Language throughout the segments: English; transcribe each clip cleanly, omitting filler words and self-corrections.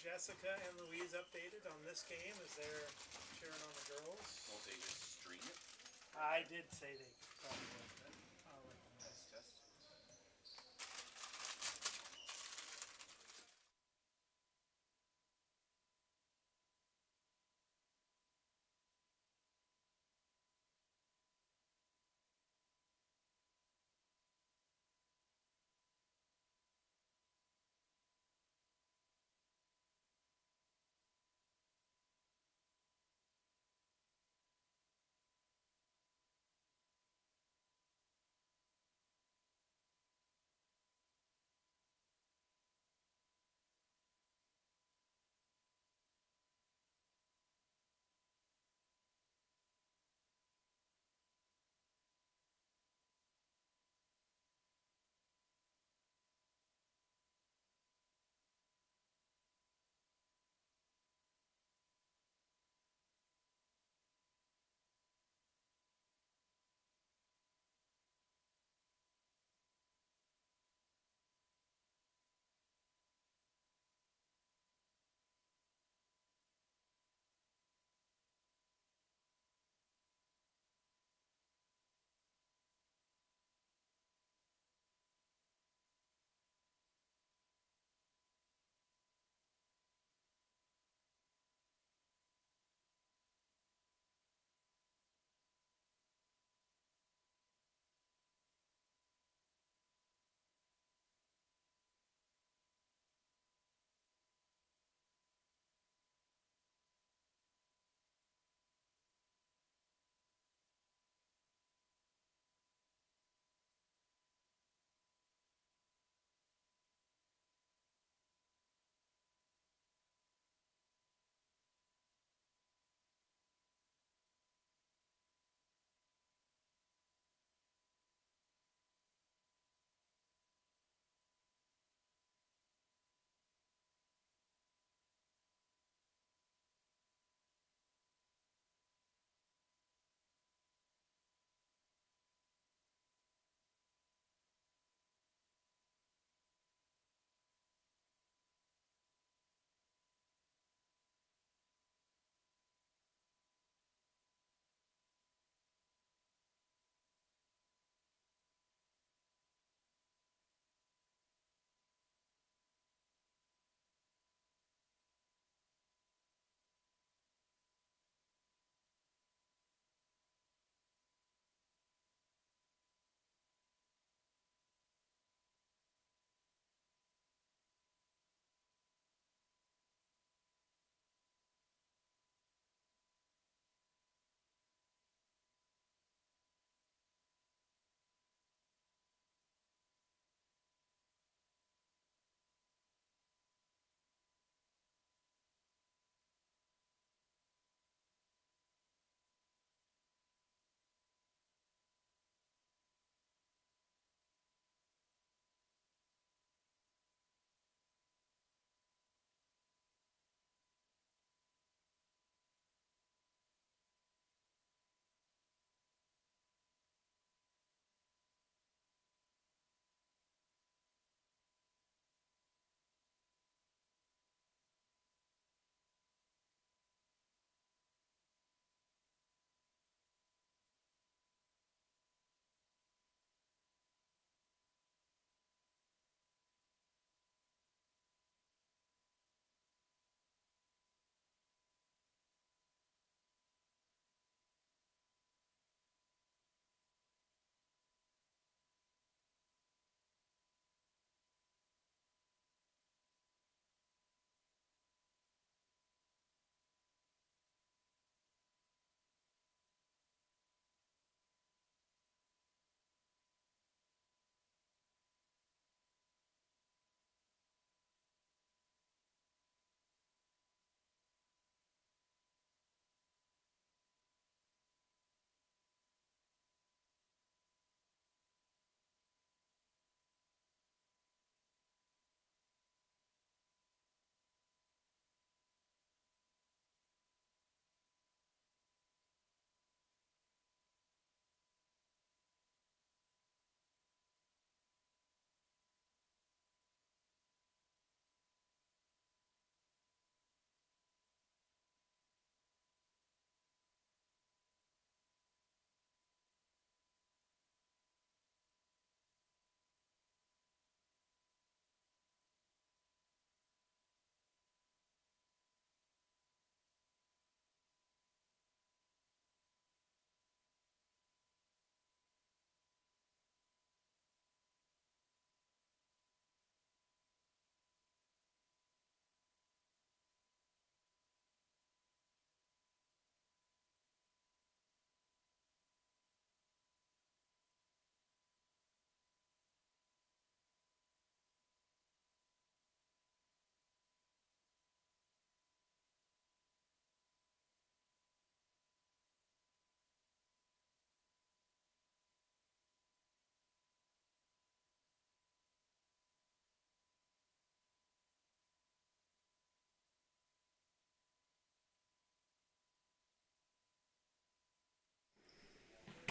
Jessica and Louise updated on this game as they're cheering on the girls. Won't they just stream it? I did say they could probably lift it. I'll let them know. Test.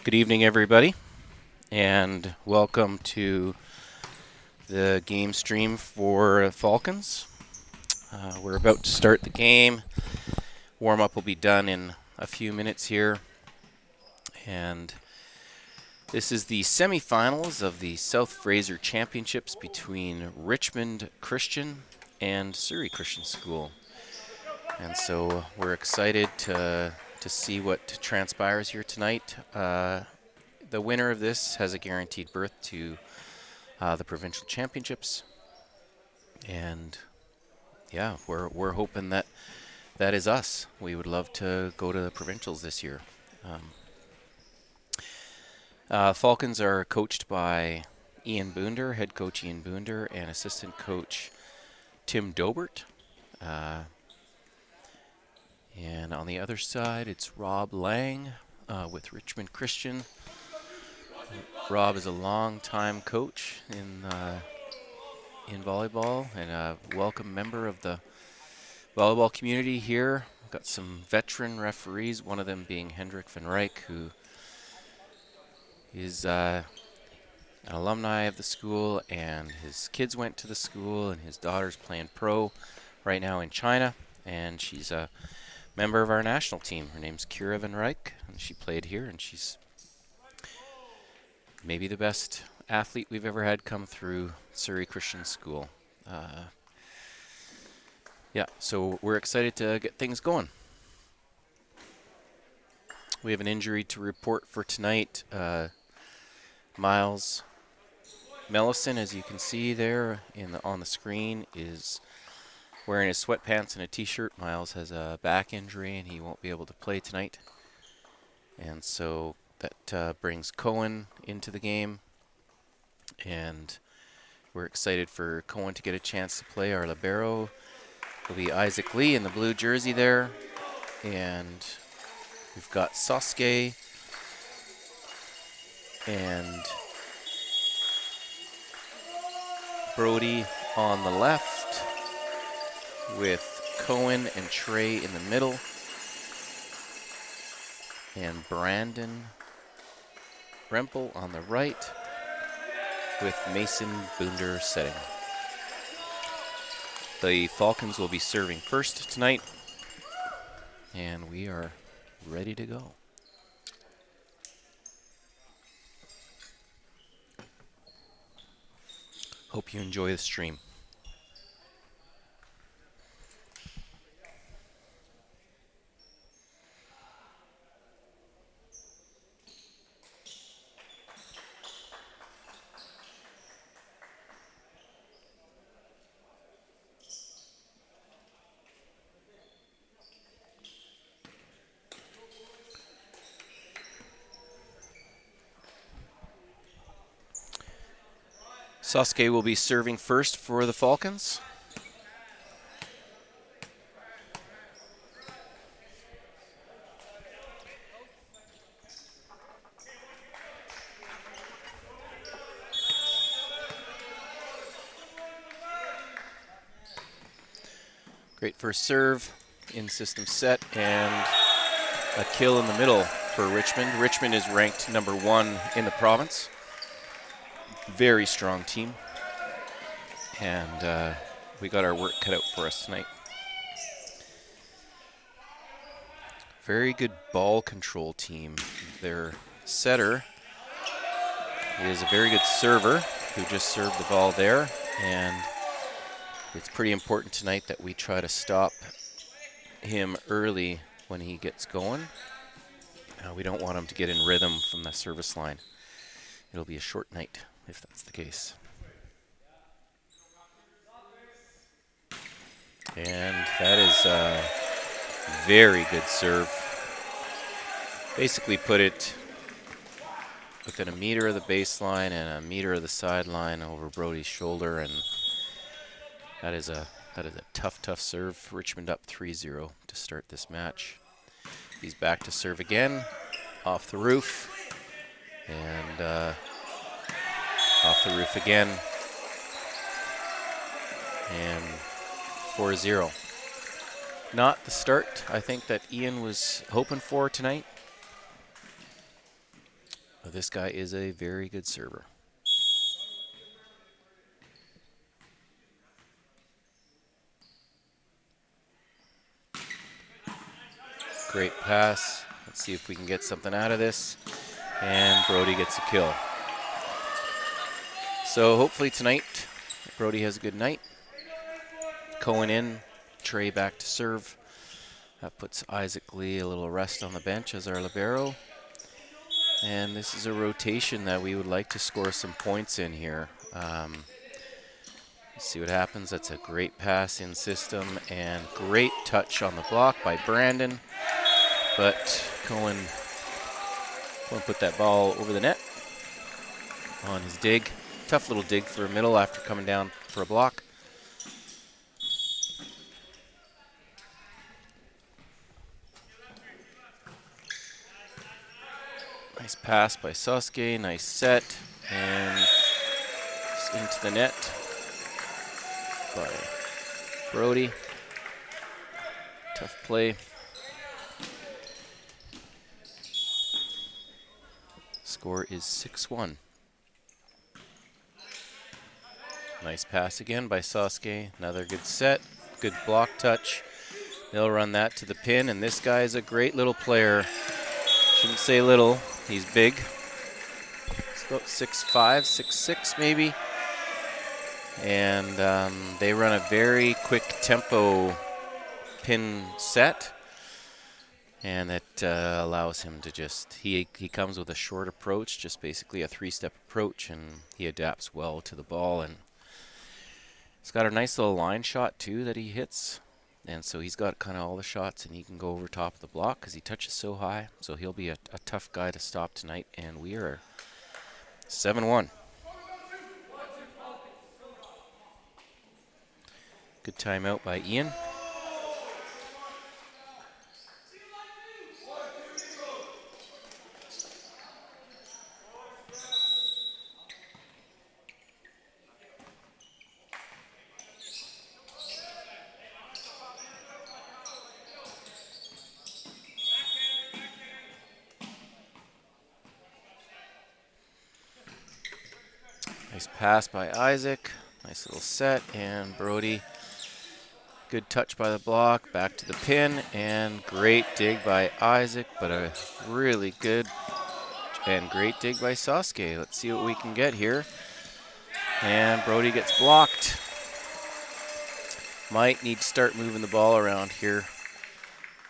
Good evening, everybody, and welcome to the game stream for Falcons. We're about to start the game. Warm-up will be done in a few minutes here, and this is the semifinals of the South Fraser Championships between Richmond Christian and Surrey Christian School. And so we're excited to see what transpires here tonight. The winner of this has a guaranteed berth to the provincial championships, and yeah, we're hoping that that is us. We would love to go to the provincials this year. Falcons are coached by Ian Boonder, head coach Ian Boonder, and assistant coach Tim Dobert. And on the other side, it's Rob Lang with Richmond Christian. Rob is a long-time coach in volleyball and a welcome member of the volleyball community here. We've got some veteran referees, one of them being Hendrik van Rijk, who is an alumni of the school, and his kids went to the school, and his daughter's playing pro right now in China, and she's a member of our national team. Her name's Kira van Rijk, and she played here, and she's maybe the best athlete we've ever had come through Surrey Christian School. Yeah, so we're excited to get things going. We have an injury to report for tonight. Miles Mellison, as you can see there on the screen, is wearing his sweatpants and a t-shirt. Miles has a back injury and he won't be able to play tonight. And so that brings Cohen into the game. And we're excited for Cohen to get a chance to play. Our libero will be Isaac Lee in the blue jersey there. And we've got Sasuke and Brody on the left, with Cohen and Trey in the middle, and Brandon Rempel on the right, with Mason Boonder setting. The Falcons will be serving first tonight, and we are ready to go. Hope you enjoy the stream. Sasuke will be serving first for the Falcons. Great first serve, in system set, and a kill in the middle for Richmond. Richmond is ranked number 1 in the province. Very strong team. And we got our work cut out for us tonight. Very good ball control team. Their setter is a very good server who just served the ball there. And it's pretty important tonight that we try to stop him early when he gets going. We don't want him to get in rhythm from the service line. It'll be a short night if that's the case. And that is a very good serve. Basically put it within a meter of the baseline and a meter of the sideline over Brody's shoulder, and that is a tough serve. Richmond up 3-0 to start this match. He's back to serve again, off the roof, and off the roof again, and 4-0. Not the start, I think, that Ian was hoping for tonight. This guy is a very good server. Great pass. Let's see if we can get something out of this. And Brody gets a kill. So hopefully tonight, Brody has a good night. Cohen in, Trey back to serve. That puts Isaac Lee a little rest on the bench as our libero. And this is a rotation that we would like to score some points in here. Let's see what happens. That's a great pass in system and great touch on the block by Brandon. But Cohen put that ball over the net on his dig. Tough little dig for a middle after coming down for a block. Nice pass by Sasuke, nice set, and into the net by Brody. Tough play. Score is 6-1. Nice pass again by Sasuke. Another good set, good block touch. They'll run that to the pin, and this guy is a great little player. Shouldn't say little, he's big. He's about 6'5", 6'6" maybe. And they run a very quick tempo pin set. And it allows him to just, he comes with a short approach, just basically a 3-step approach, and he adapts well to the ball. And he's got a nice little line shot too that he hits. And so he's got kind of all the shots, and he can go over top of the block because he touches so high. So he'll be a tough guy to stop tonight, and we are 7-1. Good timeout by Ian. Nice pass by Isaac. Nice little set, and Brody. Good touch by the block, back to the pin, and great dig by Isaac, but a really good and great dig by Sasuke. Let's see what we can get here. And Brody gets blocked. Might need to start moving the ball around here.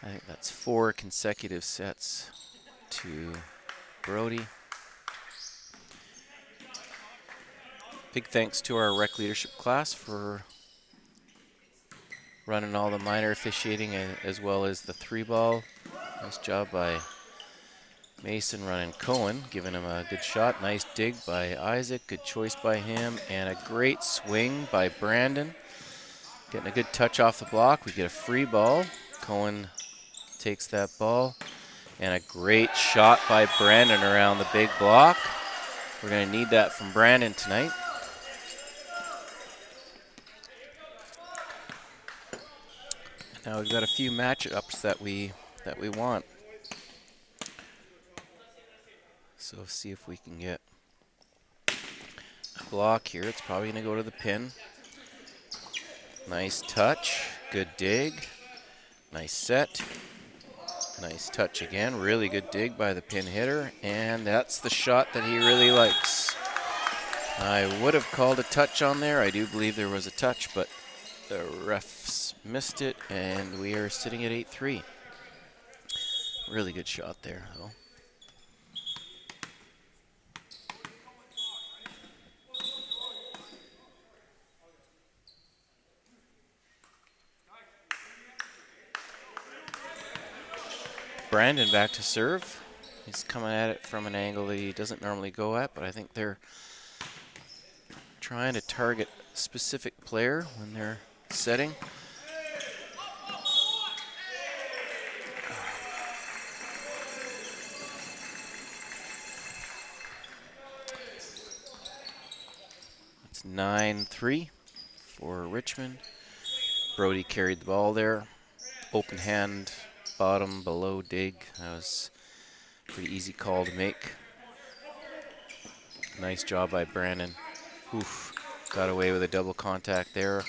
I think that's 4 consecutive sets to Brody. Big thanks to our rec leadership class for running all the minor officiating as well as the 3-ball. Nice job by Mason running Cohen, giving him a good shot. Nice dig by Isaac, good choice by him, and a great swing by Brandon. Getting a good touch off the block. We get a free ball. Cohen takes that ball, and a great shot by Brandon around the big block. We're going to need that from Brandon tonight. Now we've got a few matchups that we want. So see if we can get a block here. It's probably going to go to the pin. Nice touch, good dig, nice set, nice touch again. Really good dig by the pin hitter, and that's the shot that he really likes. I would have called a touch on there. I do believe there was a touch, but the refs missed it, and we are sitting at 8-3. Really good shot there, though. Brandon back to serve. He's coming at it from an angle that he doesn't normally go at, but I think they're trying to target a specific player when they're setting. It's 9-3 for Richmond. Brody carried the ball there. Open hand, bottom, below dig. That was a pretty easy call to make. Nice job by Brandon. Oof. Got away with a double contact there.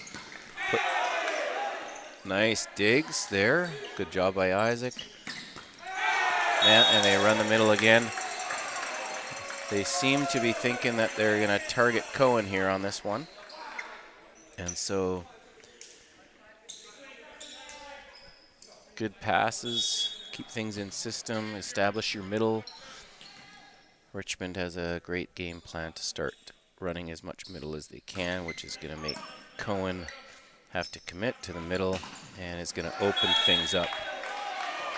Nice digs there. Good job by Isaac. And they run the middle again. They seem to be thinking that they're going to target Cohen here on this one. And so, good passes. Keep things in system. Establish your middle. Richmond has a great game plan to start running as much middle as they can, which is going to make Cohen have to commit to the middle and is going to open things up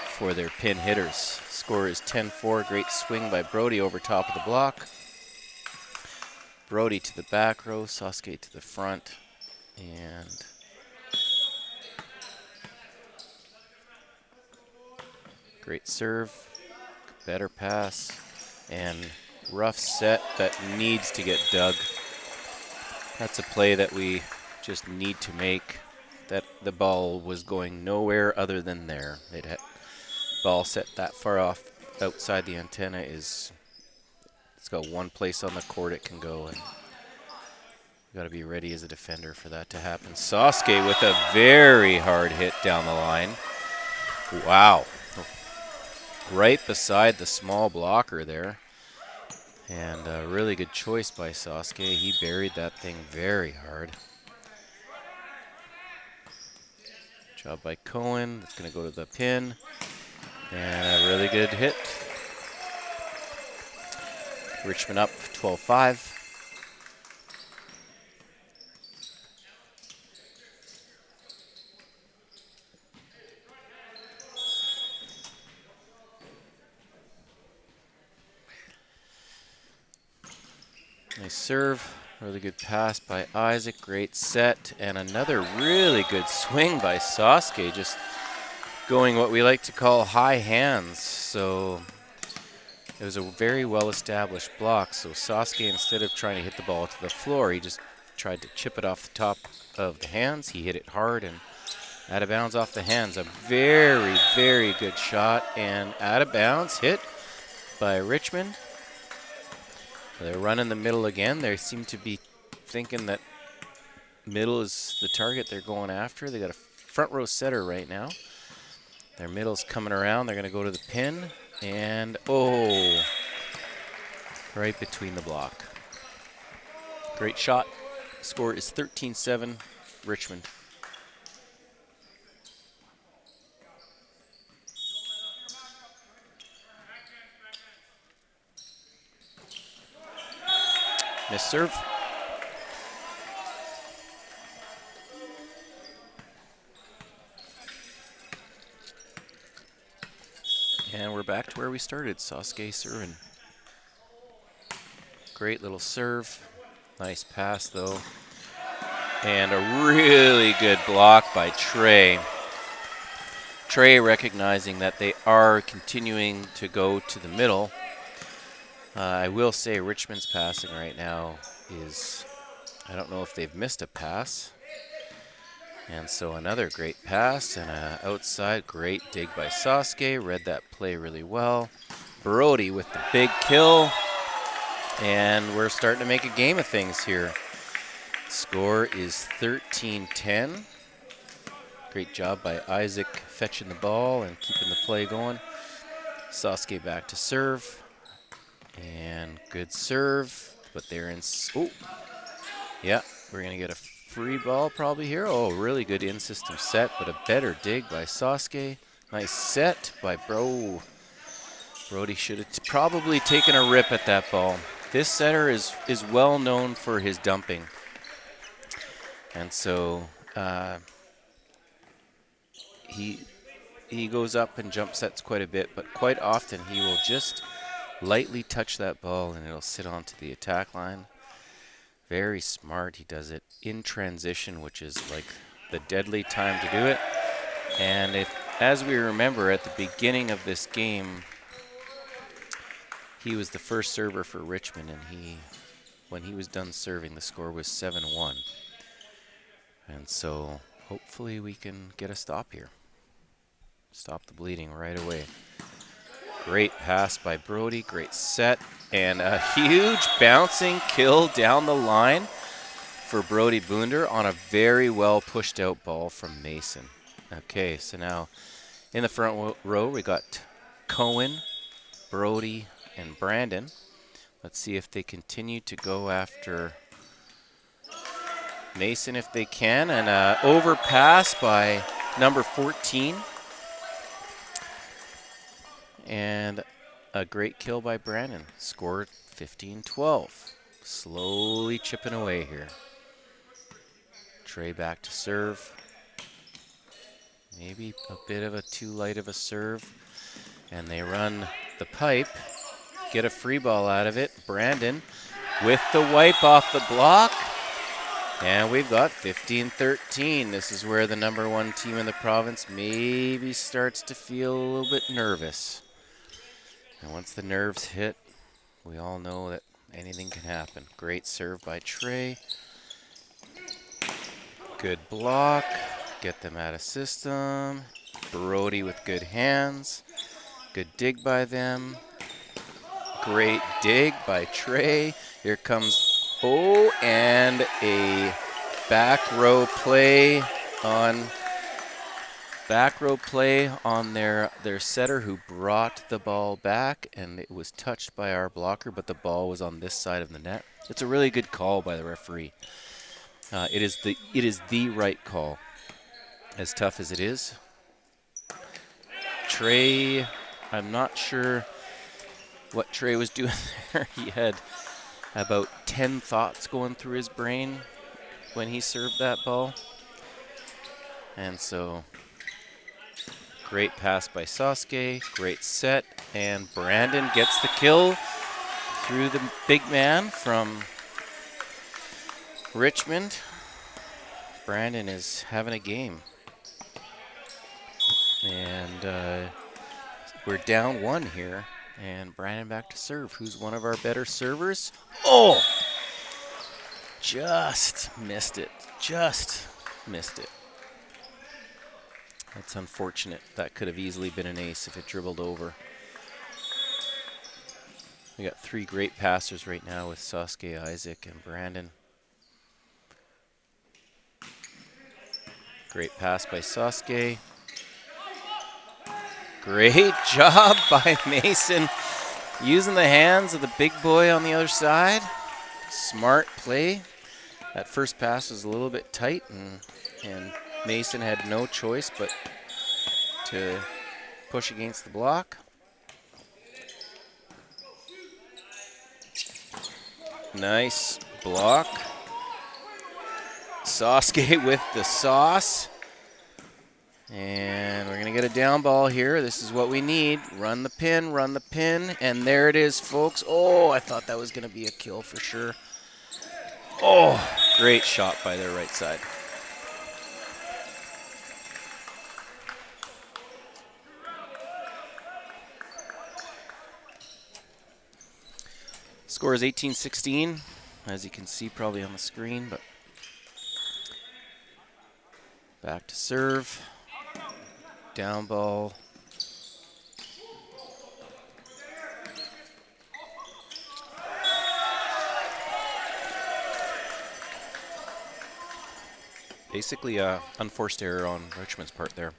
for their pin hitters. Score is 10-4. Great swing by Brody over top of the block. Brody to the back row, Sasuke to the front, and great serve, better pass, and rough set that needs to get dug. That's a play that we just need to make. That the ball was going nowhere other than there. Ball set that far off outside the antenna it's got one place on the court it can go, and you got to be ready as a defender for that to happen. Sasuke with a very hard hit down the line. Wow. Right beside the small blocker there. And a really good choice by Sasuke. He buried that thing very hard. Job by Cohen. That's going to go to the pin. And a really good hit. Richmond up 12-5. Nice serve. Really good pass by Isaac. Great set. And another really good swing by Sasuke. Just going what we like to call high hands. So it was a very well-established block. So Sasuke, instead of trying to hit the ball to the floor, he just tried to chip it off the top of the hands. He hit it hard and out of bounds off the hands. A very, very good shot. And out of bounds hit by Richmond. They're running the middle again. They seem to be thinking that middle is the target they're going after. They got a front row setter right now. Their middle's coming around. They're going to go to the pin. And, oh, right between the block. Great shot. Score is 13-7, Richmond. Miss serve. And we're back to where we started. Sasuke serving. Great little serve. Nice pass, though. And a really good block by Trey. Trey recognizing that they are continuing to go to the middle. I will say Richmond's passing right now is, I don't know if they've missed a pass. And so another great pass and an outside great dig by Sasuke. Read that play really well. Brody with the big kill. And we're starting to make a game of things here. Score is 13-10. Great job by Isaac fetching the ball and keeping the play going. Sasuke back to serve. And good serve, but they're in. Oh, yeah, we're going to get a free ball probably here. Oh, really good in-system set, but a better dig by Sasuke. Nice set by Brody should have probably taken a rip at that ball. This setter is well known for his dumping. And so he goes up and jump sets quite a bit, but quite often he will just lightly touch that ball and it'll sit onto the attack line. Very smart. He does it in transition, which is like the deadly time to do it. And as we remember at the beginning of this game, he was the first server for Richmond, and when he was done serving, the score was 7-1. And so hopefully we can get a stop here. Stop the bleeding right away. Great pass by Brody, great set, and a huge bouncing kill down the line for Brody Boonder on a very well pushed out ball from Mason. Okay, so now in the front row we got Cohen, Brody, and Brandon. Let's see if they continue to go after Mason if they can, and overpass by number 14. And a great kill by Brandon. Scored 15-12. Slowly chipping away here. Trey back to serve. Maybe a bit of a too light of a serve. And they run the pipe. Get a free ball out of it. Brandon with the wipe off the block. And we've got 15-13. This is where the number one team in the province maybe starts to feel a little bit nervous. And once the nerves hit, we all know that anything can happen. Great serve by Trey. Good block. Get them out of system. Brody with good hands. Good dig by them. Great dig by Trey. Here comes, and a back row play on their setter who brought the ball back, and it was touched by our blocker, but the ball was on this side of the net. It's a really good call by the referee. It is the right call, as tough as it is. Trey, I'm not sure what Trey was doing there. He had about 10 thoughts going through his brain when he served that ball. And so, great pass by Sasuke, great set, and Brandon gets the kill through the big man from Richmond. Brandon is having a game. And we're down one here, and Brandon back to serve. Who's one of our better servers? Oh! Just missed it. Just missed it. That's unfortunate. That could have easily been an ace if it dribbled over. We got three great passers right now with Sasuke, Isaac, and Brandon. Great pass by Sasuke. Great job by Mason using the hands of the big boy on the other side. Smart play. That first pass was a little bit tight, and Mason had no choice but to push against the block. Nice block. Sasuke with the sauce. And we're going to get a down ball here. This is what we need. Run the pin, and there it is, folks. Oh, I thought that was going to be a kill for sure. Oh, great shot by their right side. Score is 18-16, as you can see probably on the screen, but back to serve. Down ball. Basically a unforced error on Richmond's part there.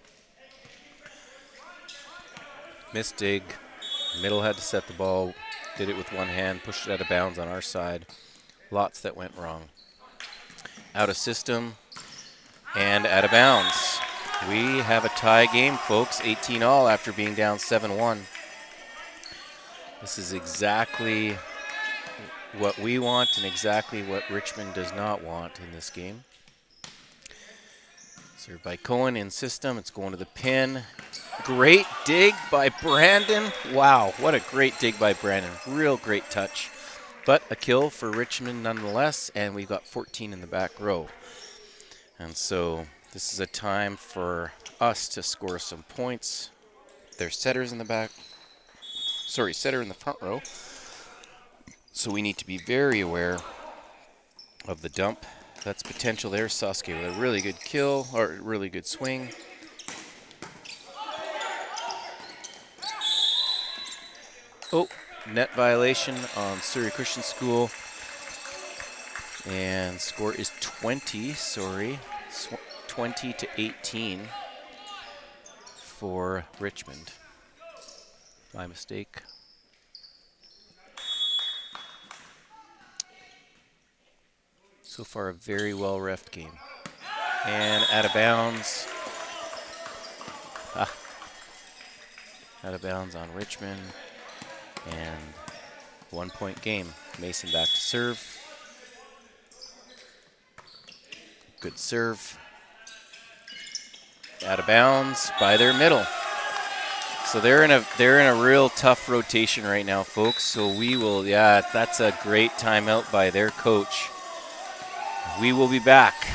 Missed dig. Middle had to set the ball. Did it with one hand. Pushed it out of bounds on our side. Lots that went wrong. Out of system and out of bounds. We have a tie game, folks, 18-all after being down 7-1. This is exactly what we want and exactly what Richmond does not want in this game. Served by Cohen in system. It's going to the pin. Great dig by Brandon. Wow, what a great dig by Brandon. Real great touch. But a kill for Richmond nonetheless, and we've got 14 in the back row. And so this is a time for us to score some points. There's setters in the back. Sorry, setter in the front row. So we need to be very aware of the dump. That's potential there. Sasuke with a really good kill, or really good swing. Oh, net violation on Surrey Christian School. And score is 20, 20 to 18 for Richmond. My mistake. So far, a very well-reffed game. And out of bounds. Out of bounds on Richmond. And 1-point game. Mason back to serve. Good serve. Out of bounds by their middle. So they're in a real tough rotation right now, folks. So we will, that's a great timeout by their coach. We will be back.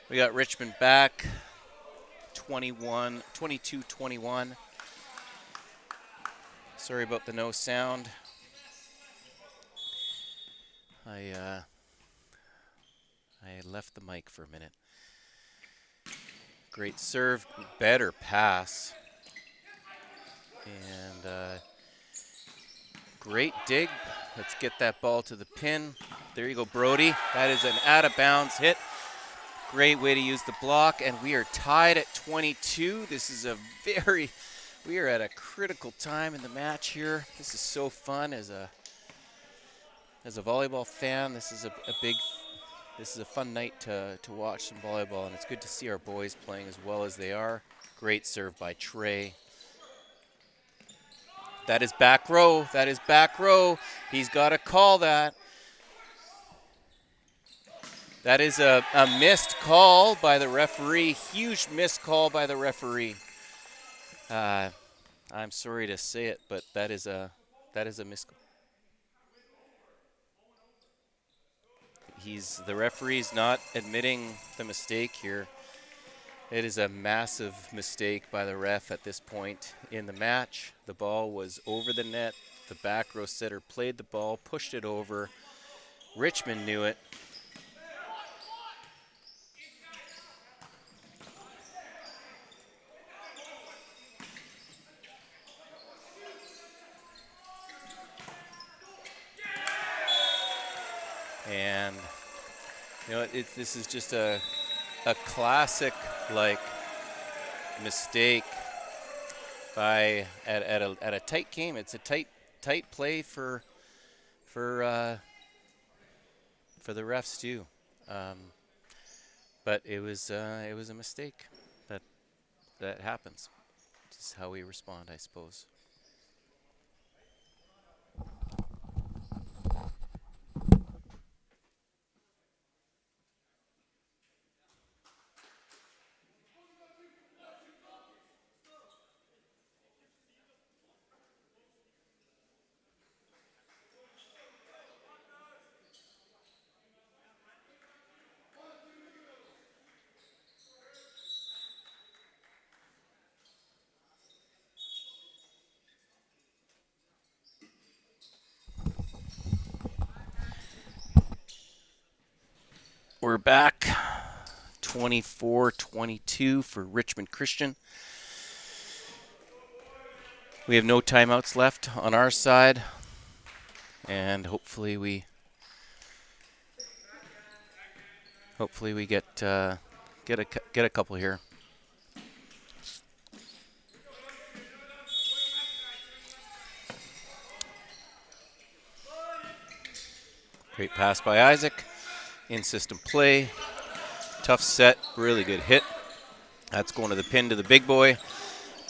We got Richmond back, 22-21. Sorry about the no sound. I left the mic for a minute. Great serve, better pass. And great dig. Let's get that ball to the pin. There you go, Brody. That is an out-of-bounds hit. Great way to use the block, and we are tied at 22. This is we are at a critical time in the match here. This is so fun as a volleyball fan. This is a fun night to watch some volleyball, and it's good to see our boys playing as well as they are. Great serve by Trey. That is back row. That is back row. He's got to call that. That is a missed call by the referee. Huge missed call by the referee. I'm sorry to say it, but that is a missed call. The referee's not admitting the mistake here. It is a massive mistake by the ref at this point in the match. The ball was over the net. The back row setter played the ball, pushed it over. Richmond knew it. And this is just a classic mistake by at a tight game. It's a tight play for the refs too. But it was a mistake that happens. It's how we respond, I suppose. We're back. 24-22 for Richmond Christian. We have no timeouts left on our side, and hopefully we get a couple here. Great pass by Isaac. In-system play. Tough set. Really good hit. That's going to the pin to the big boy.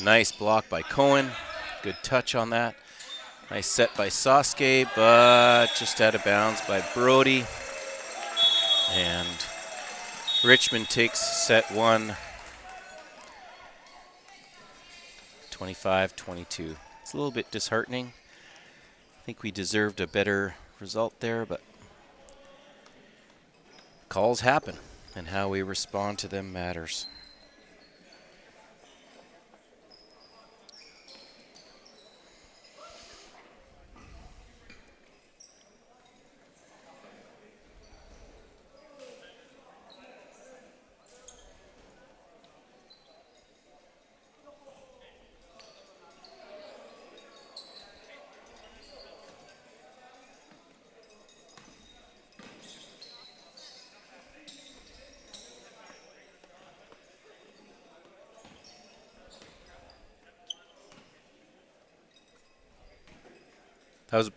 Nice block by Cohen. Good touch on that. Nice set by Sasuke, but just out of bounds by Brody. And Richmond takes set one, 25-22. It's a little bit disheartening. I think we deserved a better result there, but calls happen, and how we respond to them matters. That was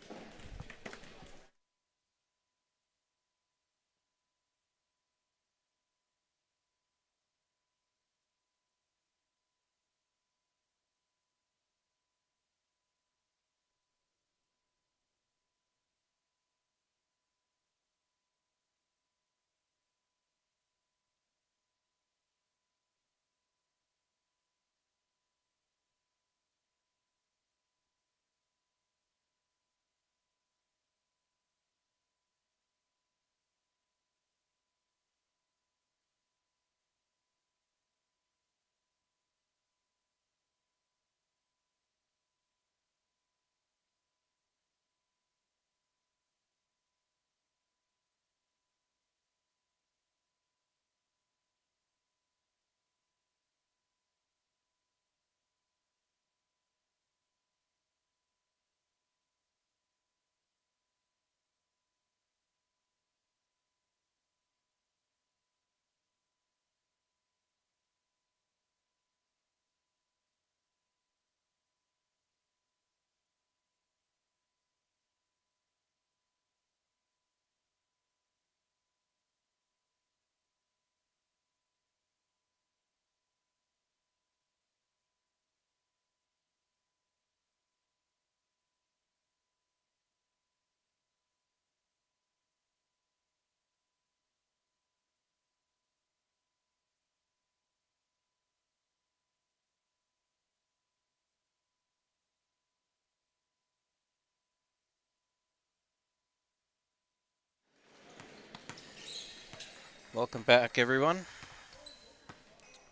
Welcome back, everyone.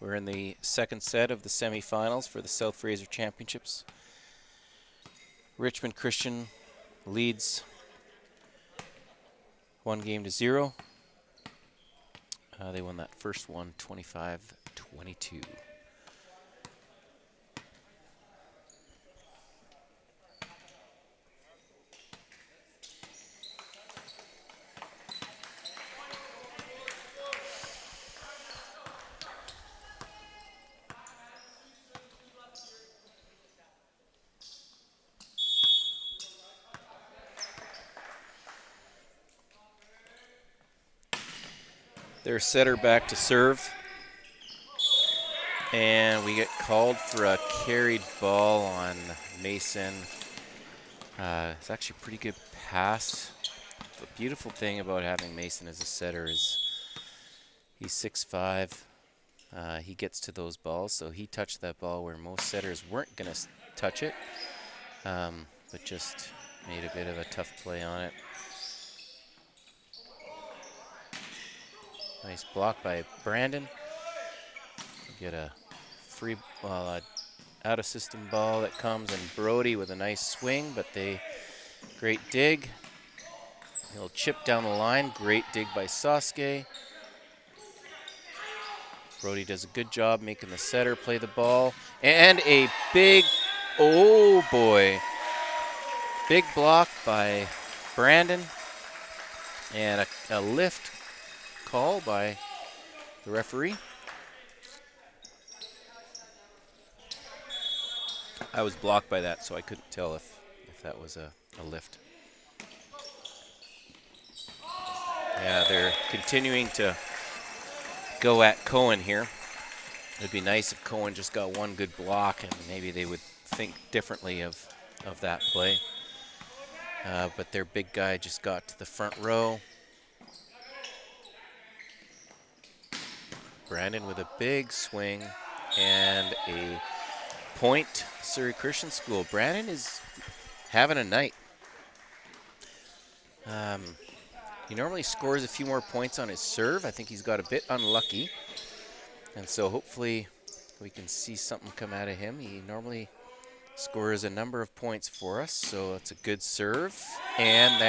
We're in the second set of the semifinals for the South Fraser Championships. Richmond Christian leads 1-0. They won that first one, 25-22. Their setter back to serve. And we get called for a carried ball on Mason. It's actually a pretty good pass. The beautiful thing about having Mason as a setter is he's 6'5". He gets to those balls, so he touched that ball where most setters weren't going to touch it, but just made a bit of a tough play on it. Nice block by Brandon. Get a free, out of system ball that comes, and Brody with a nice swing, but great dig. He'll chip down the line. Great dig by Sasuke. Brody does a good job making the setter play the ball. And a big, oh boy, big block by Brandon. And a lift call by the referee. I was blocked by that, so I couldn't tell if that was a lift. Yeah, they're continuing to go at Cohen here. It'd be nice if Cohen just got one good block, and maybe they would think differently of that play. But their big guy just got to the front row. Brandon with a big swing and a point, Surrey Christian School. Brandon is having a night. He normally scores a few more points on his serve. I think he's got a bit unlucky. And so hopefully we can see something come out of him. He normally scores a number of points for us, so it's a good serve. And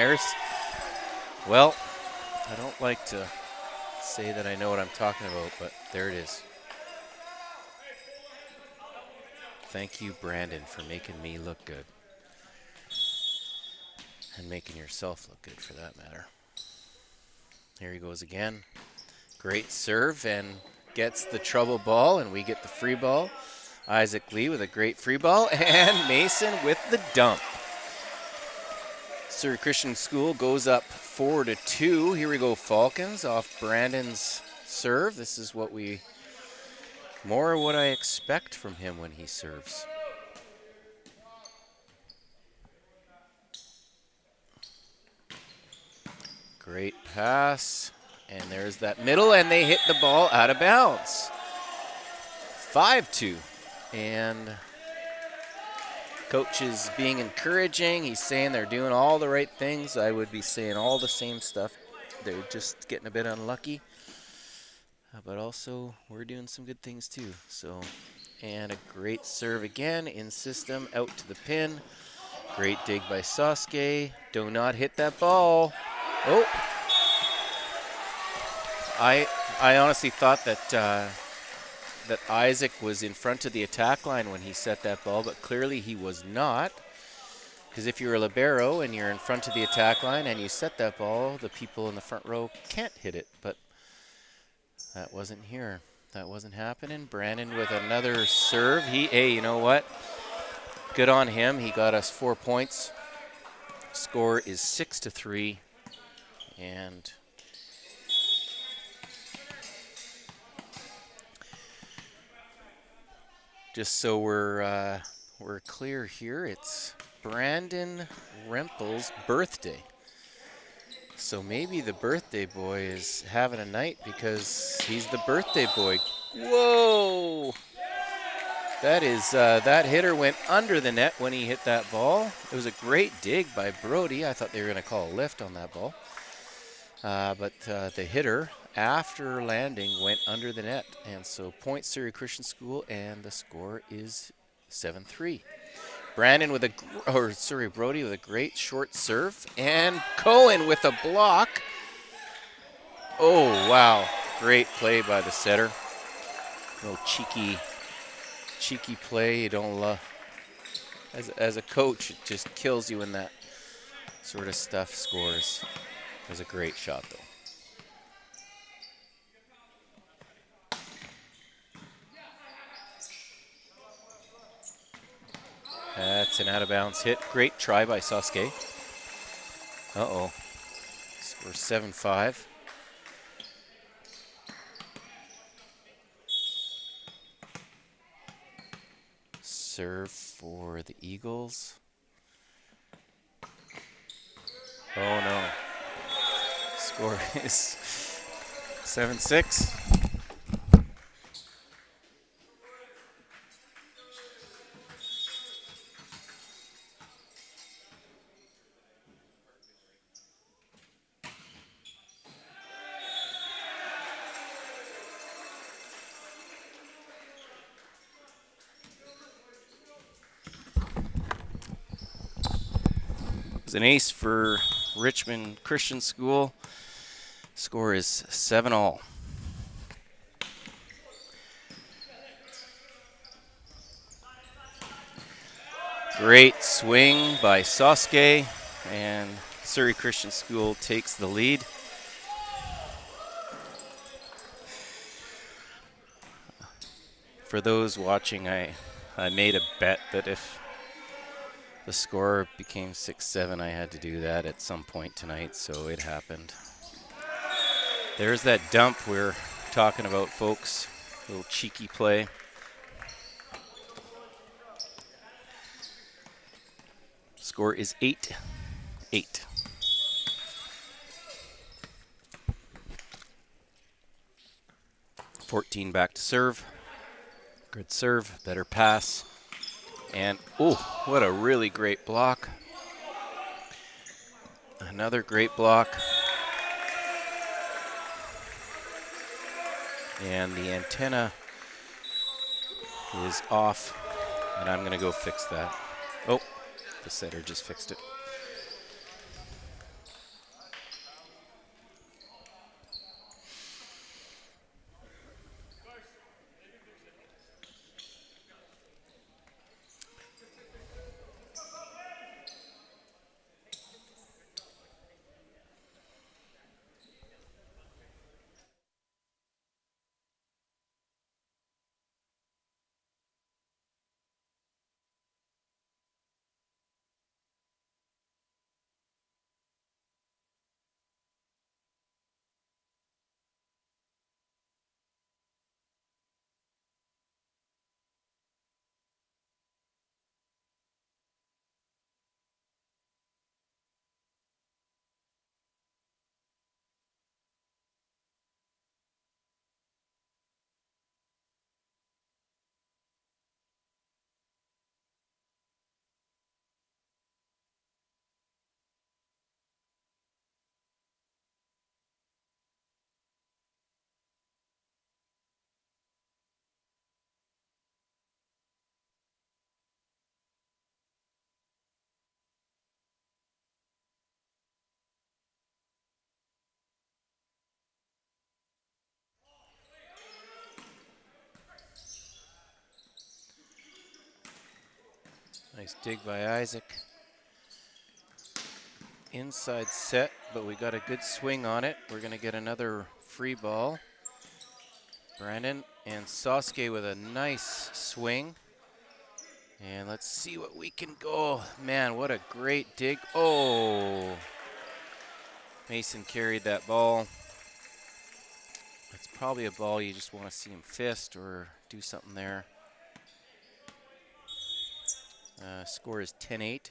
well, I don't like to say that I know what I'm talking about, but there it is. Thank you, Brandon, for making me look good. And making yourself look good, for that matter. Here he goes again. Great serve, and gets the trouble ball, and we get the free ball. Isaac Lee with a great free ball, and Mason with the dump. Surrey Christian School goes up 4-2. Here we go, Falcons off Brandon's serve. This is what I expect from him when he serves. Great pass, and there's that middle, and they hit the ball out of bounds. 5-2, and coach is being encouraging. He's saying they're doing all the right things. I would be saying all the same stuff. They're just getting a bit unlucky, but also we're doing some good things too. So, and a great serve again in system out to the pin. Great dig by Sasuke. Do not hit that ball. Oh, I honestly thought that Isaac was in front of the attack line when he set that ball, but clearly he was not. Because if you're a libero and you're in front of the attack line and you set that ball, the people in the front row can't hit it. But that wasn't here. That wasn't happening. Brandon with another serve. Hey, you know what? Good on him. He got us 4 points. Score is 6-3. And just so we're clear here, it's Brandon Rempel's birthday. So maybe the birthday boy is having a night because he's the birthday boy. Whoa! That hitter went under the net when he hit that ball. It was a great dig by Brody. I thought they were going to call a lift on that ball. But the hitter, after landing, went under the net. And so point Surrey Christian School, and the score is 7-3. Brody with a great short serve, and Cohen with a block. Oh, wow. Great play by the setter. No cheeky play. You don't as a coach, it just kills you when that sort of stuff scores. It was a great shot, though. That's an out-of-bounds hit. Great try by Sasuke. Uh-oh. Score 7-5. serve for the Eagles. Oh no. Score is 7-6. It's an ace for Richmond Christian School. Score is 7-all. Great swing by Sasuke, and Surrey Christian School takes the lead. For those watching, I made a bet that if the score became 6-7, I had to do that at some point tonight, so it happened. There's that dump we're talking about, folks. A little cheeky play. Score is 8-8. .14 back to serve. Good serve, better pass. And, oh, what a really great block. Another great block. And the antenna is off, and I'm going to go fix that. Oh, the setter just fixed it. Nice dig by Isaac. Inside set, but we got a good swing on it. We're going to get another free ball. Brandon and Sasuke with a nice swing. And let's see what we can go. Man, what a great dig. Oh, Mason carried that ball. It's probably a ball you just want to see him fist or do something there. Score is 10-8.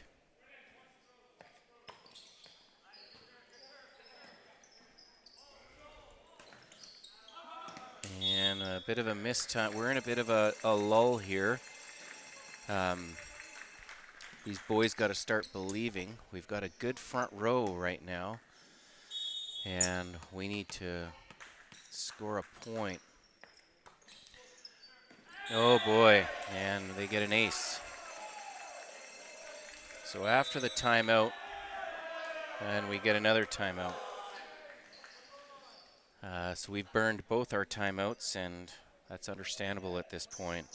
And a bit of a missed time. We're in a bit of a lull here. These boys got to start believing. We've got a good front row right now, and we need to score a point. Oh boy, and they get an ace. So after the timeout, and we get another timeout. So we've burned both our timeouts, and that's understandable at this point.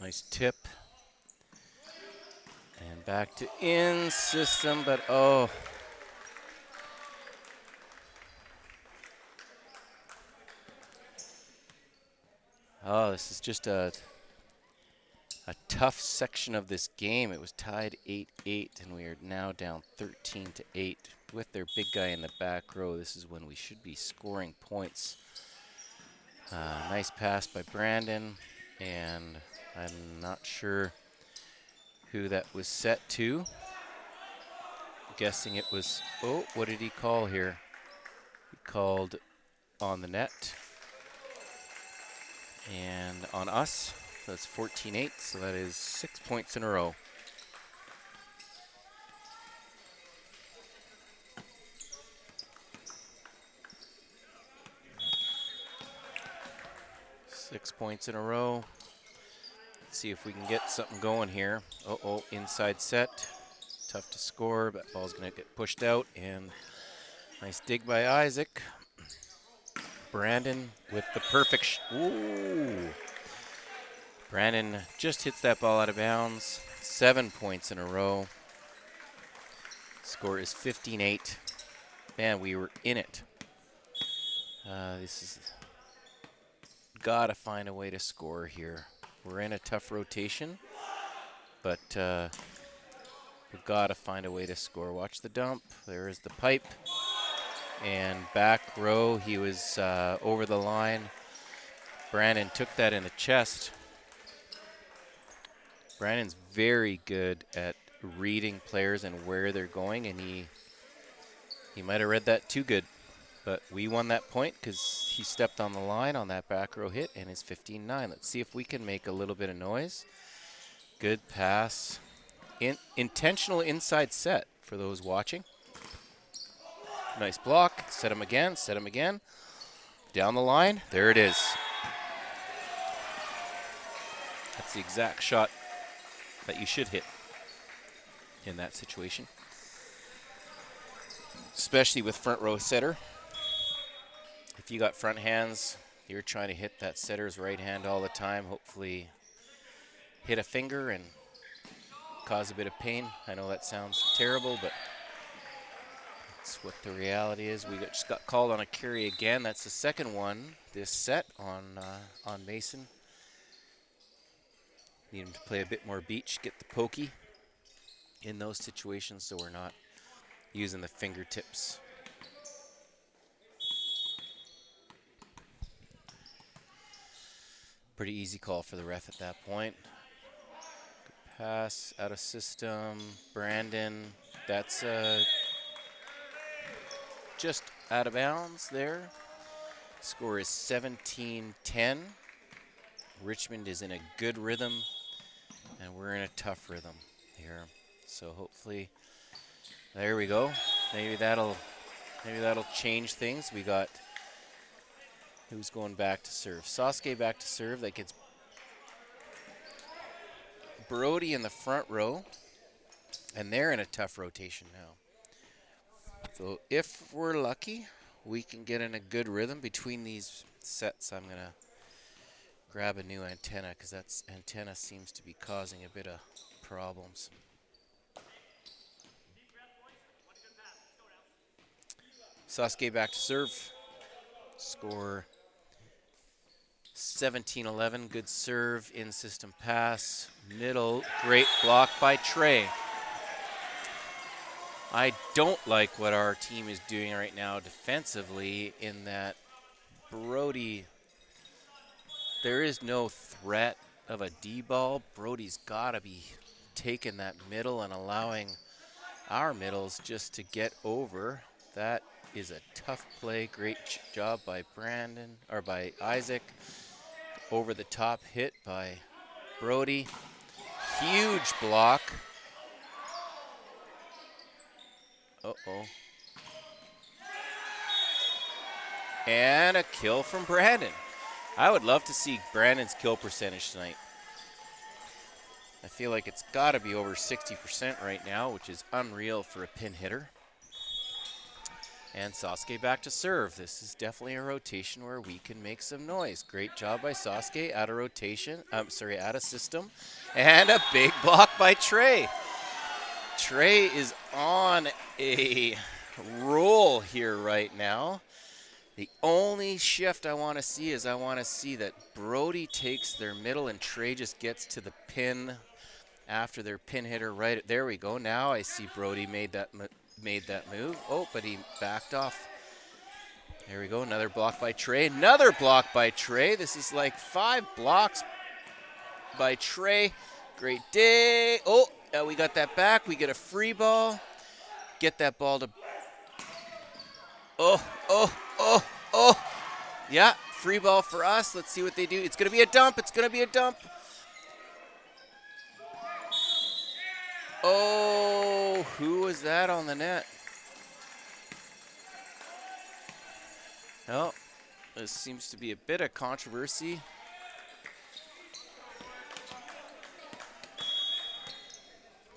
Nice tip. And back to in system, but oh. Oh, this is just a tough section of this game. It was tied 8-8, and we are now down 13-8 with their big guy in the back row. This is when we should be scoring points. Nice pass by Brandon, and I'm not sure who that was set to. Guessing it was, oh, what did he call here? He called on the net and on us. That's 14-8, so that is 6 points in a row. Six points in a row. Let's see if we can get something going here. Uh-oh, inside set. Tough to score, but ball's gonna get pushed out, and nice dig by Isaac. Brandon with the perfect, ooh. Brandon just hits that ball out of bounds. 7 points in a row. Score is 15-8. Man, we were in it. This is, gotta find a way to score here. We're in a tough rotation, but we've gotta find a way to score. Watch the dump. There is the pipe. And back row, he was over the line. Brandon took that in the chest. Brandon's very good at reading players and where they're going, and he might have read that too good. But we won that point because he stepped on the line on that back row hit and is 15-9. Let's see if we can make a little bit of noise. Good pass. Intentional inside set for those watching. Nice block. Set him again, set him again. Down the line. There it is. That's the exact shot that you should hit in that situation. Especially with front row setter. If you got front hands, you're trying to hit that setter's right hand all the time. Hopefully hit a finger and cause a bit of pain. I know that sounds terrible, but that's what the reality is. We just got called on a carry again. That's the second one this set on Mason. Need him to play a bit more beach, get the pokey in those situations so we're not using the fingertips. Pretty easy call for the ref at that point. Good pass, out of system. Brandon, that's just out of bounds there. Score is 17-10. Richmond is in a good rhythm, and we're in a tough rhythm here. So hopefully, there we go. Maybe that'll change things. We got, who's going back to serve? Sasuke back to serve. That gets Brody in the front row, and they're in a tough rotation now. So if we're lucky, we can get in a good rhythm between these sets. I'm gonna grab a new antenna because that antenna seems to be causing a bit of problems. Sasuke back to serve. Score 17-11. Good serve, in-system pass. Middle, great block by Trey. I don't like what our team is doing right now defensively in that Brody, there is no threat of a D-ball. Brody's got to be taking that middle and allowing our middles just to get over. That is a tough play. Great job by Brandon, or by Isaac. Over the top hit by Brody. Huge block. Uh-oh. And a kill from Brandon. I would love to see Brandon's kill percentage tonight. I feel like it's got to be over 60% right now, which is unreal for a pin hitter. And Sasuke back to serve. This is definitely a rotation where we can make some noise. Great job by Sasuke out of rotation. Out of system. And a big block by Trey. Trey is on a roll here right now. The only shift I want to see is I want to see that Brody takes their middle and Trey just gets to the pin after their pin hitter right. There we go. Now I see Brody made that move. Oh, but he backed off. There we go. Another block by Trey. Another block by Trey. This is like 5 blocks by Trey. Great day. Oh, we got that back. We get a free ball. Get that ball to... Oh. Yeah, free ball for us. Let's see what they do. It's going to be a dump. It's going to be a dump. Oh, who was that on the net? Oh, this seems to be a bit of controversy.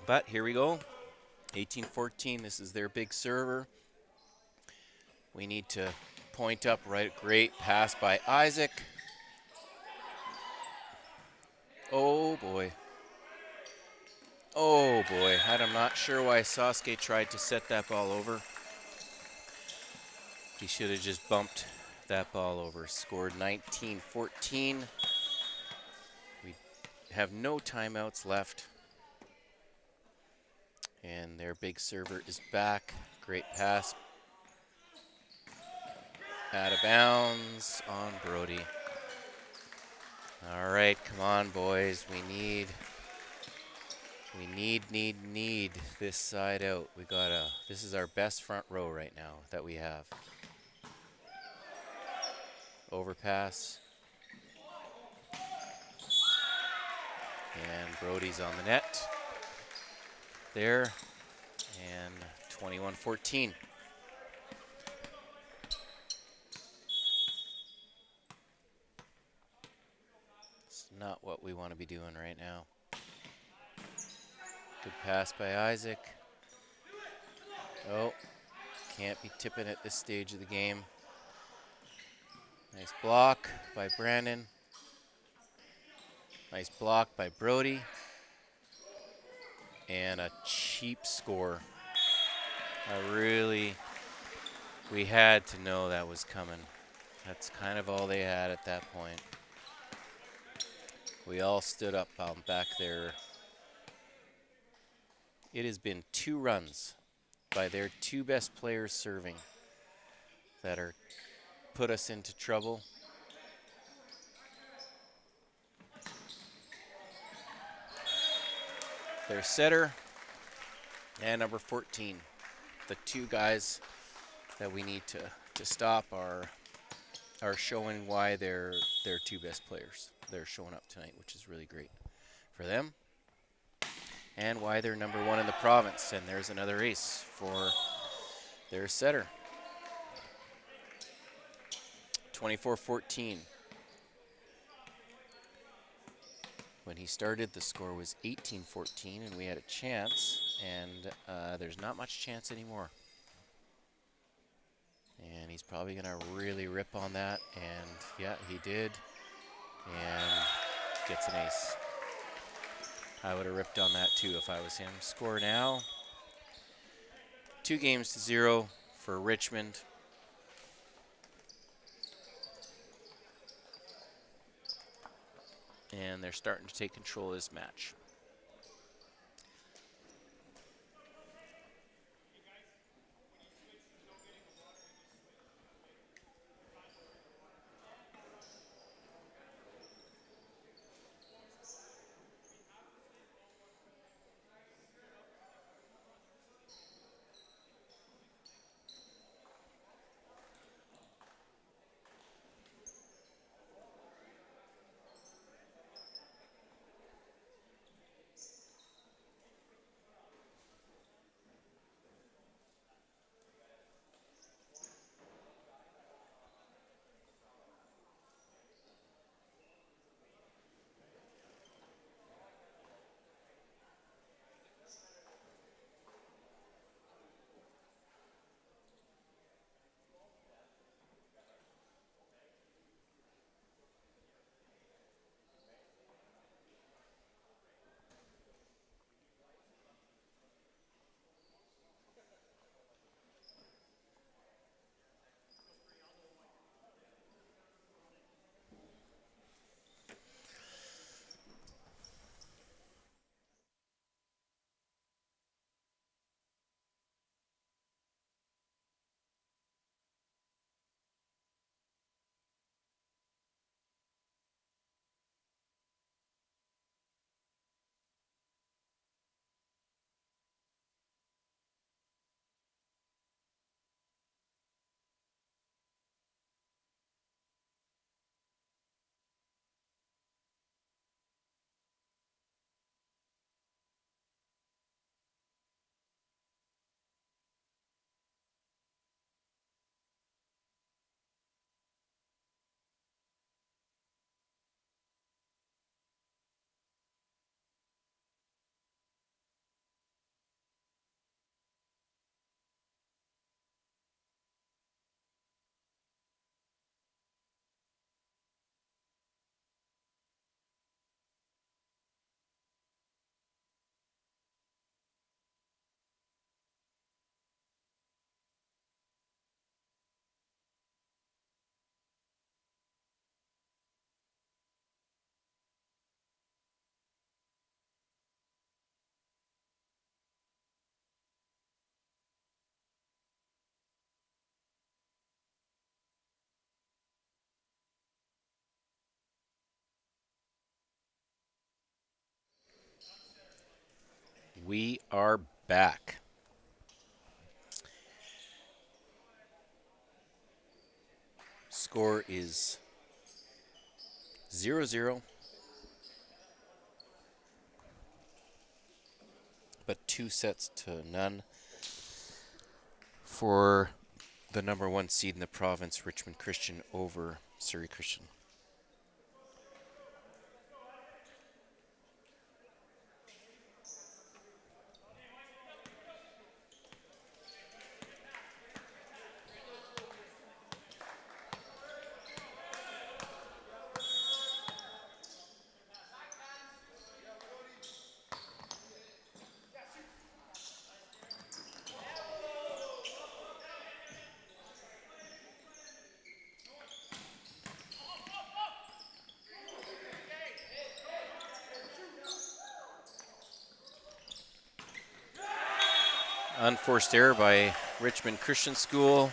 But here we go. 18-14. This is their big server. We need to point up right. Great pass by Isaac. Oh, boy. Oh, boy. I'm not sure why Sasuke tried to set that ball over. He should have just bumped that ball over. Scored 19-14. We have no timeouts left. And their big server is back. Great pass. Out of bounds on Brody. All right, come on, boys. We need this side out. This is our best front row right now that we have. Overpass. And Brody's on the net. There. And 21-14. It's not what we want to be doing right now. Good pass by Isaac. Oh, can't be tipping at this stage of the game. Nice block by Brandon. Nice block by Brody. And a cheap score. We had to know that was coming. That's kind of all they had at that point. We all stood up back there. It has been 2 runs by their 2 best players serving that are put us into trouble. Their setter and number 14. The 2 guys that we need to stop are showing why they're 2 best players. They're showing up tonight, which is really great for them. And why they're number 1 in the province. And there's another ace for their setter. 24-14. When he started, the score was 18-14, and we had a chance. And there's not much chance anymore. And he's probably going to really rip on that. And, yeah, he did. And gets an ace. I would have ripped on that too if I was him. Score now. 2-0 for Richmond. And they're starting to take control of this match. We are back. Score is 0-0, but 2-0 for the number 1 seed in the province, Richmond Christian, over Surrey Christian. Unforced error by Richmond Christian School.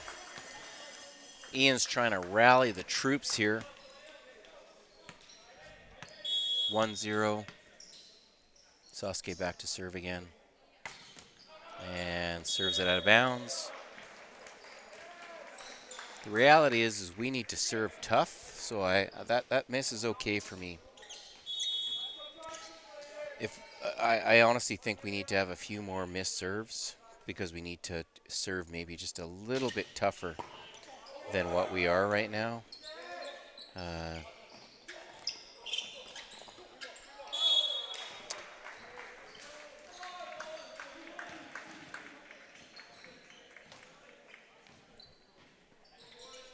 Ian's trying to rally the troops here. 1-0. Sasuke back to serve again. And serves it out of bounds. The reality is we need to serve tough, so that miss is okay for me. I honestly think we need to have a few more missed serves because we need to serve maybe just a little bit tougher than what we are right now.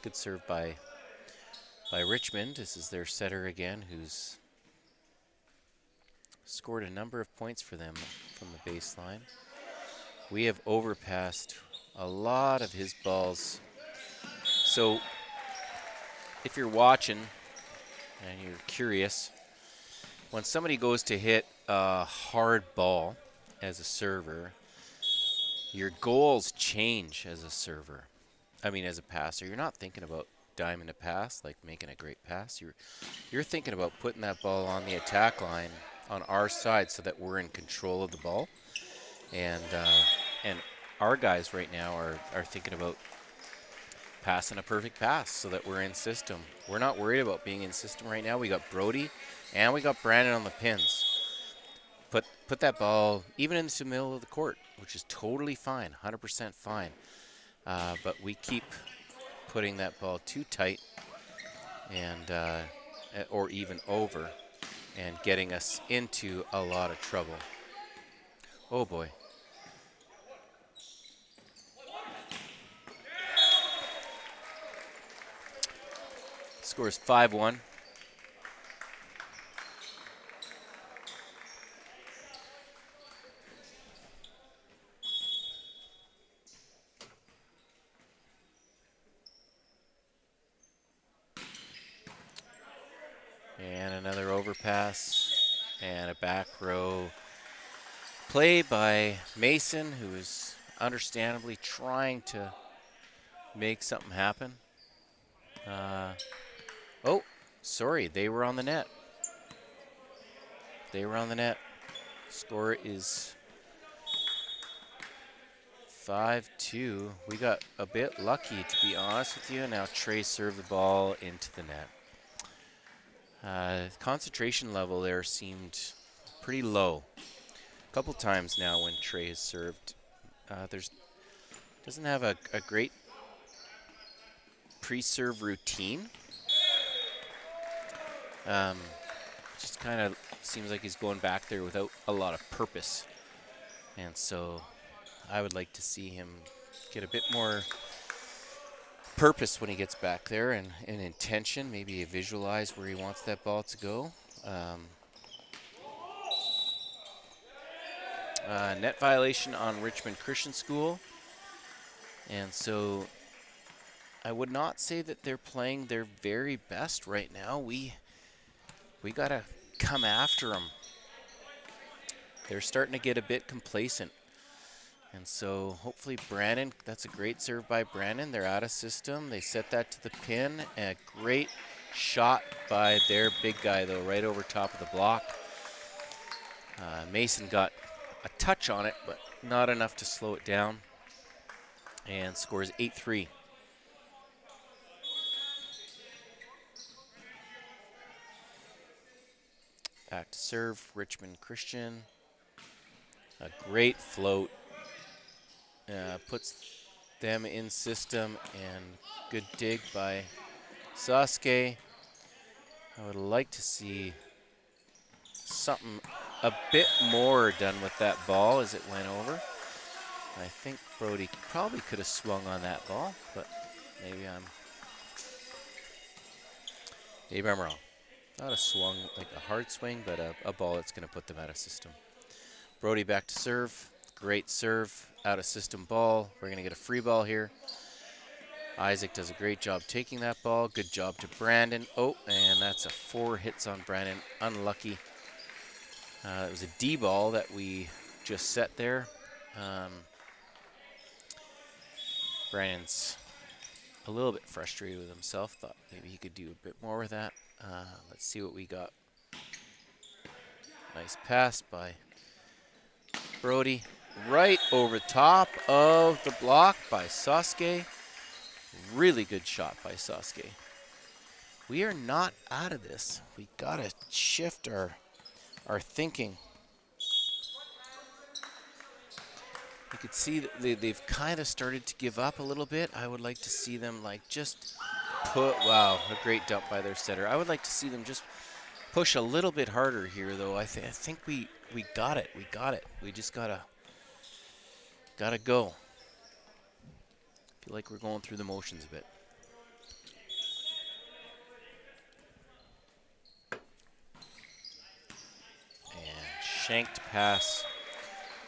Good serve by Richmond. This is their setter again, who's scored a number of points for them from the baseline. We have overpassed a lot of his balls. So if you're watching and you're curious, when somebody goes to hit a hard ball as a server, your goals change as a server. I mean, as a passer, you're not thinking about diming a pass, like making a great pass. You're thinking about putting that ball on the attack line on our side so that we're in control of the ball. And our guys right now are thinking about passing a perfect pass so that we're in system. We're not worried about being in system right now. We got Brody and we got Brandon on the pins. Put that ball even into the middle of the court, which is totally fine, 100% fine. But we keep putting that ball too tight and or even over and getting us into a lot of trouble. Oh boy. Score is 5-1. And another overpass and a back row play by Mason, who is understandably trying to make something happen. Oh, sorry, they were on the net. They were on the net. Score is 5-2. We got a bit lucky, to be honest with you. Now Trey served the ball into the net. Concentration level there seemed pretty low. A couple times now when Trey has served. Doesn't have a great pre-serve routine. Just kind of seems like he's going back there without a lot of purpose. And so I would like to see him get a bit more purpose when he gets back there and intention, maybe visualize where he wants that ball to go. Net violation on Richmond Christian School. And so I would not say that they're playing their very best right now. We got to come after them. They're starting to get a bit complacent. And so hopefully Brandon, that's a great serve by Brandon. They're out of system. They set that to the pin. A great shot by their big guy, though, right over top of the block. Mason got a touch on it, but not enough to slow it down. And scores 8-3. Back to serve, Richmond Christian. A great float. Puts them in system, and good dig by Sasuke. I would like to see something a bit more done with that ball as it went over. I think Brody probably could have swung on that ball, but maybe I'm wrong. Not a swung, like a hard swing, but a ball that's going to put them out of system. Brody back to serve. Great serve. Out of system ball. We're going to get a free ball here. Isaac does a great job taking that ball. Good job to Brandon. Oh, and that's a 4 hits on Brandon. Unlucky. It was a D ball that we just set there. Brandon's a little bit frustrated with himself. Thought maybe he could do a bit more with that. Let's see what we got. Nice pass by Brody. Right over top of the block by Sasuke. Really good shot by Sasuke. We are not out of this. We gotta shift our thinking. You could see that they've kind of started to give up a little bit. I would like to see them like just put, wow, a great dump by their setter. I would like to see them just push a little bit harder here, though. I think we got it. We got it. We just gotta go. Feel like we're going through the motions a bit. And shanked pass.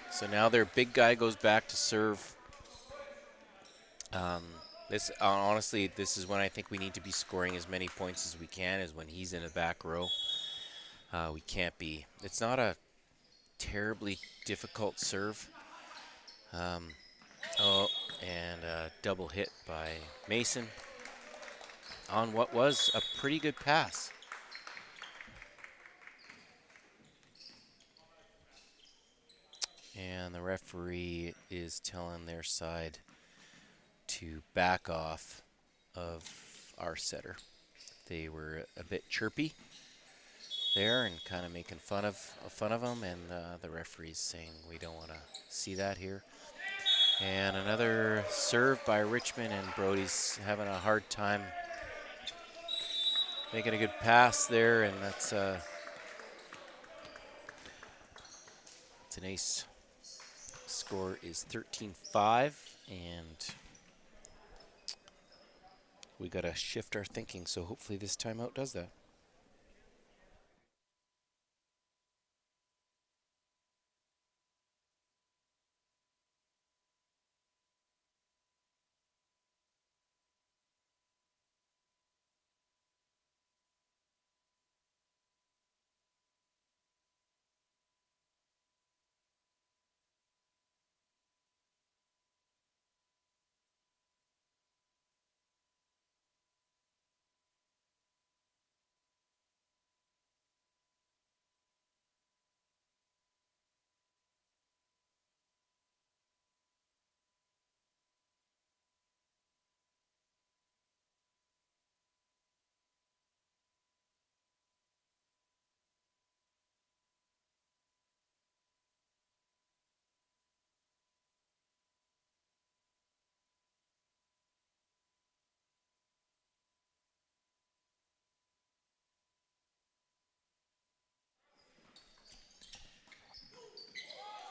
So now their big guy goes back to serve. Honestly, this is when I think we need to be scoring as many points as we can, is when he's in the back row. We can't be. It's not a terribly difficult serve. Oh, and a double hit by Mason on what was a pretty good pass. And the referee is telling their side to back off of our setter. They were a bit chirpy there and kind of making fun of him, and the referee's saying we don't want to see that here. And another serve by Richmond, and Brody's having a hard time making a good pass there, and that's an ace. Score is 13-5, and we got to shift our thinking, so hopefully this timeout does that.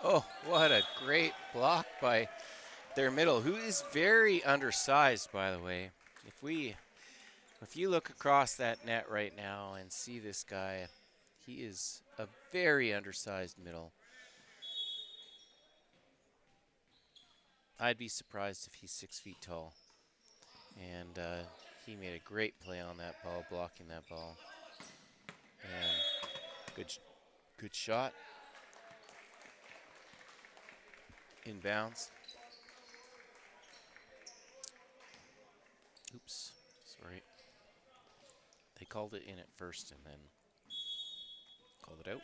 Oh, what a great block by their middle, who is very undersized, by the way. If you look across that net right now and see this guy, he is a very undersized middle. I'd be surprised if he's 6 feet tall. And he made a great play on that ball, blocking that ball. And good shot. Inbounds. Oops, sorry. They called it in at first and then called it out.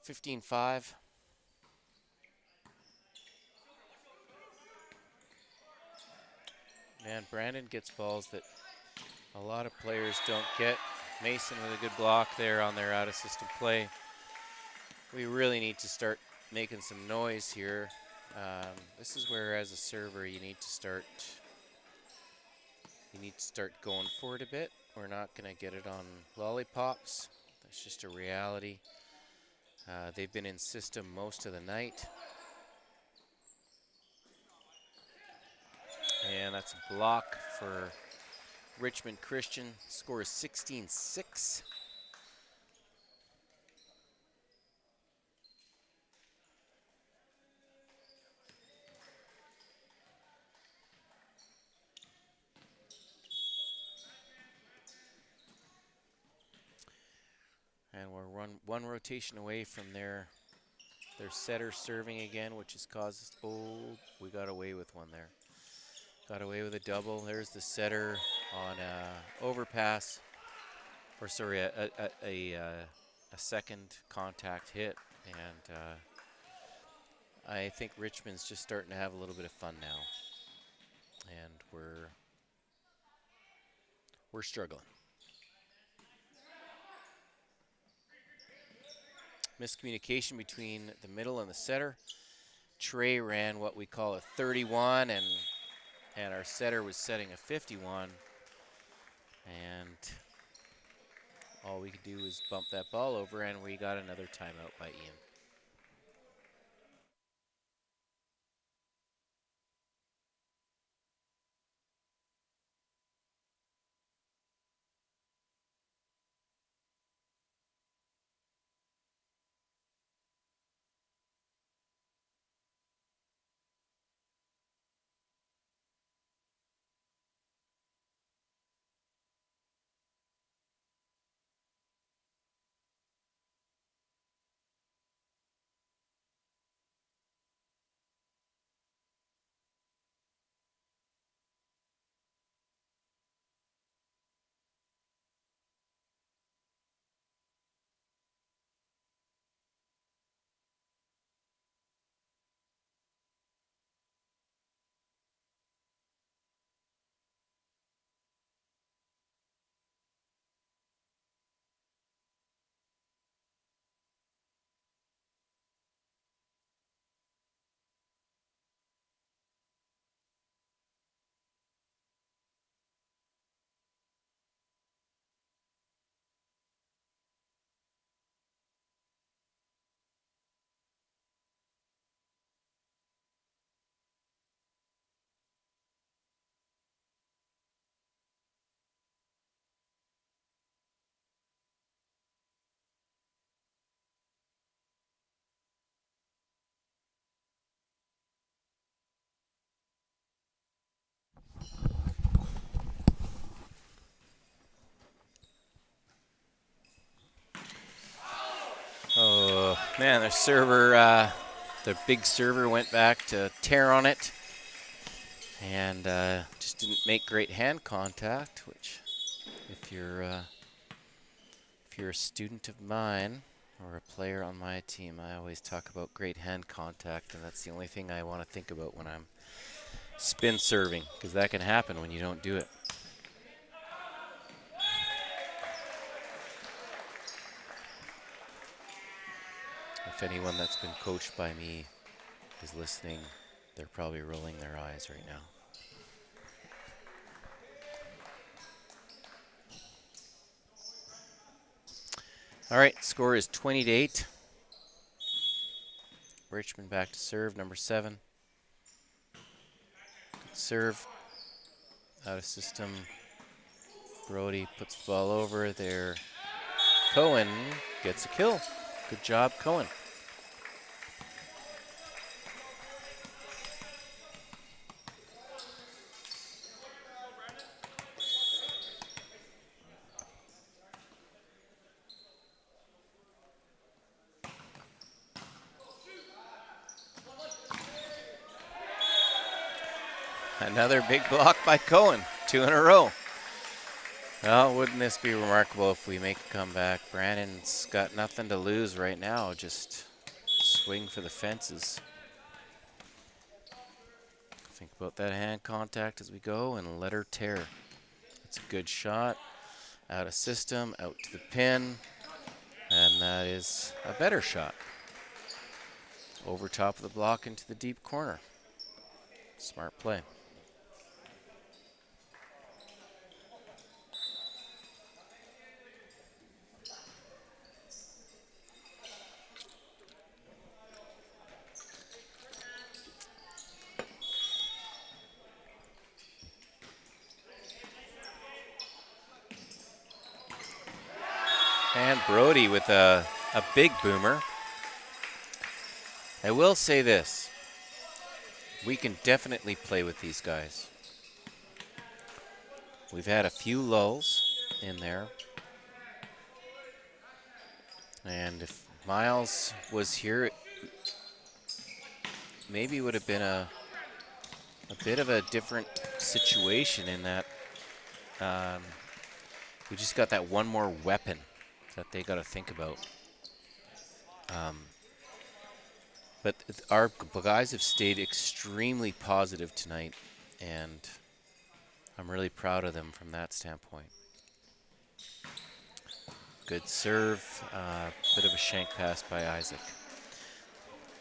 15-5. Man, Brandon gets balls that a lot of players don't get. Mason with a good block there on their out-of-system play. We really need to start making some noise here. This is where, as a server, you need to start going for it a bit. We're not going to get it on lollipops. That's just a reality. They've been in system most of the night. And that's a block for Richmond Christian. Score is 16-6. And we're one rotation away from their setter serving again, which has caused, we got away with one there. Got away with a double. There's the setter on overpass, or sorry, a second contact hit. And I think Richmond's just starting to have a little bit of fun now. And we're struggling. Miscommunication between the middle and the setter. Trey ran what we call a 31, and our setter was setting a 51. And all we could do was bump that ball over, and we got another timeout by Ian. Oh, man, their server, the big server went back to tear on it and just didn't make great hand contact, which if you're a student of mine or a player on my team, I always talk about great hand contact, and that's the only thing I want to think about when I'm spin serving, because that can happen when you don't do it. If anyone that's been coached by me is listening, they're probably rolling their eyes right now. All right, score is 20-8. Richmond back to serve, number 7. Good serve. Out of system. Brody puts the ball over there. Cohen gets a kill. Good job, Cohen. Another big block by Cohen. 2 in a row. Well, wouldn't this be remarkable if we make a comeback? Brandon's got nothing to lose right now. Just swing for the fences. Think about that hand contact as we go and let her tear. It's a good shot. Out of system, out to the pin. And that is a better shot. Over top of the block into the deep corner. Smart play. And Brody with a big boomer. I will say this. We can definitely play with these guys. We've had a few lulls in there. And if Miles was here, maybe it would have been a bit of a different situation in that we just got that one more weapon that they got to think about. But our guys have stayed extremely positive tonight, and I'm really proud of them from that standpoint. Good serve, bit of a shank pass by Isaac.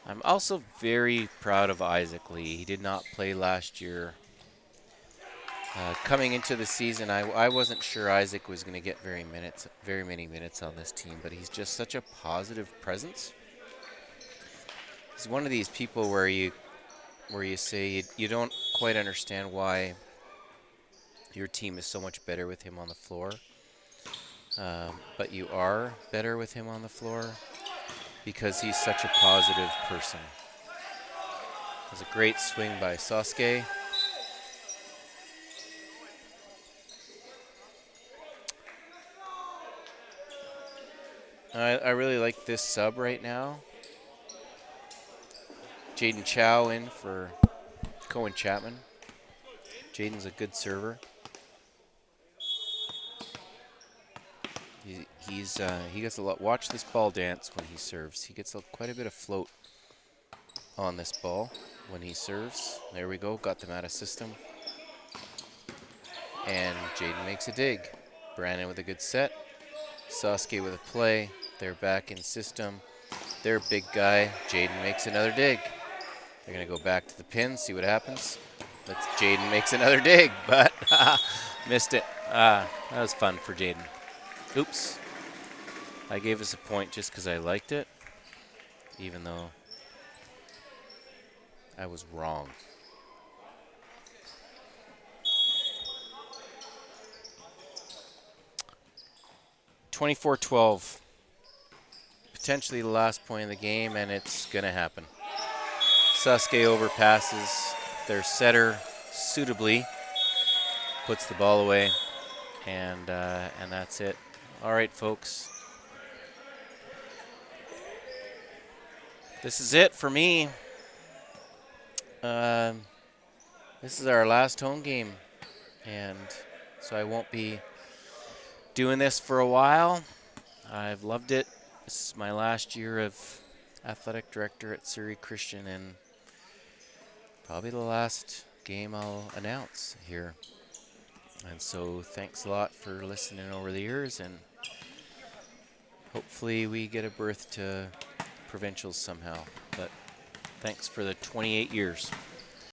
I'm also very proud of Isaac Lee. He did not play last year. Coming into the season, I wasn't sure Isaac was going to get very many minutes on this team, but he's just such a positive presence. He's one of these people where you say you don't quite understand why your team is so much better with him on the floor, but you are better with him on the floor because he's such a positive person. It was a great swing by Sasuke. I really like this sub right now. Jaden Chow in for Cohen Chapman. Jaden's a good server. He gets a lot. Watch this ball dance when he serves. He gets quite a bit of float on this ball when he serves. There we go. Got them out of system. And Jaden makes a dig. Brandon with a good set. Sasuke with a play. They're back in system. They're a big guy. Jaden makes another dig. They're going to go back to the pin, see what happens. Jaden makes another dig, but missed it. That was fun for Jaden. Oops. I gave us a point just because I liked it, even though I was wrong. (24-12). Potentially the last point of the game, and it's going to happen. Sasuke overpasses their setter suitably, puts the ball away, and that's it. All right, folks. This is it for me. This is our last home game, and so I won't be doing this for a while. I've loved it. This is my last year of athletic director at Surrey Christian, and probably the last game I'll announce here. And so thanks a lot for listening over the years, and hopefully we get a berth to provincials somehow. But thanks for the 28 years.